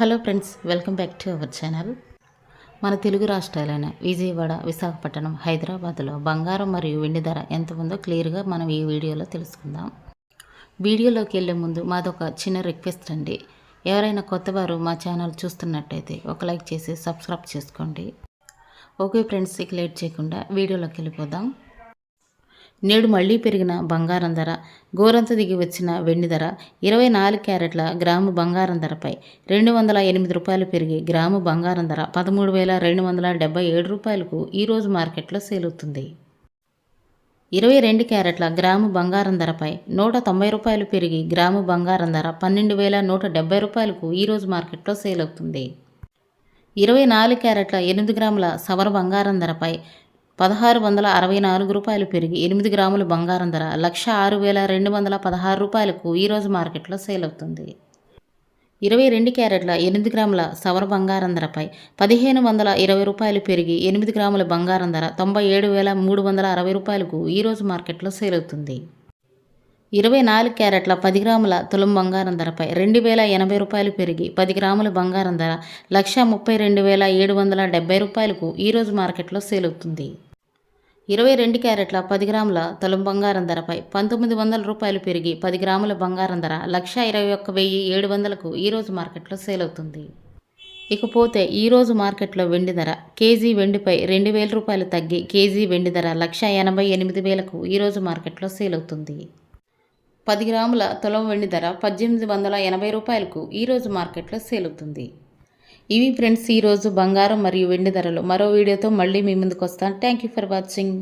Hello friends, welcome back to our channel. మన తెలుగు రాష్ట్రాలైన విజయవాడ, విశాఖపట్నం, హైదరాబాద్లో బంగారం మరియు వెండి ధర ఎంత ఉందో క్లియర్గా మనం ఈ వీడియోలో తెలుసుకుందాం. వీడియోలోకి వెళ్ళే ముందు మాదొక చిన్న రిక్వెస్ట్ అండి. ఎవరైనా కొత్తవారు మా ఛానల్ చూస్తున్నట్టయితే ఒక లైక్ చేసి సబ్స్క్రైబ్ చేసుకోండి. ఓకే ఫ్రెండ్స్, ఇక లేట్ చేయకుండా వీడియోలోకి వెళ్ళిపోదాం. నేడు మళ్లీ పెరిగిన బంగారం ధర, గోరంత దిగి వచ్చిన వెండి ధర. 24 క్యారెట్ల గ్రాము బంగారం ధరపై 208 రూపాయలు పెరిగి గ్రాము బంగారం ధర 13,277 రూపాయలకు ఈరోజు మార్కెట్లో సేల్ అవుతుంది. 22 క్యారెట్ల గ్రాము బంగారం ధరపై 190 రూపాయలు పెరిగి గ్రాము బంగారం ధర 12,170 రూపాయలకు ఈరోజు మార్కెట్లో సేల్ అవుతుంది. 24 క్యారెట్ల 8 గ్రాముల సవర బంగారం ధరపై 1,664 రూపాయలు పెరిగి 8 గ్రాముల బంగారం ధర 1,06,216 రూపాయలకు ఈరోజు మార్కెట్లో సేల్ అవుతుంది. 22 క్యారెట్ల 8 గ్రాముల సవర బంగారం ధరపై 1,520 రూపాయలు పెరిగి 8 గ్రాముల బంగారం ధర 97,360 రూపాయలకు ఈరోజు మార్కెట్లో సేల్ అవుతుంది. 24 క్యారెట్ల 10 గ్రాముల తులం బంగారం ధరపై 2,080 రూపాయలు పెరిగి 10 గ్రాముల బంగారం ధర 1,32,770 రూపాయలకు ఈరోజు మార్కెట్లో సేల్ అవుతుంది. 22 క్యారెట్ల 10 గ్రాముల తులం బంగారం ధరపై 1,900 రూపాయలు పెరిగి 10 గ్రాముల బంగారం ధర 1,21,700కు ఈరోజు మార్కెట్లో సేల్ అవుతుంది. ఇకపోతే ఈరోజు మార్కెట్లో వెండి ధర కేజీ వెండిపై 2,000 రూపాయలు తగ్గి కేజీ వెండి ధర 1,88,000కు ఈరోజు మార్కెట్లో సేల్ అవుతుంది. 10 గ్రాముల తులం వెండి ధర 1,880 రూపాయలకు ఈరోజు మార్కెట్లో సేల్ అవుతుంది. ఇవి ఫ్రెండ్స్ ఈరోజు బంగారం మరియు వెండి ధరలు. మరో వీడియోతో మళ్ళీ మీ ముందుకు వస్తాను. Thank you for watching.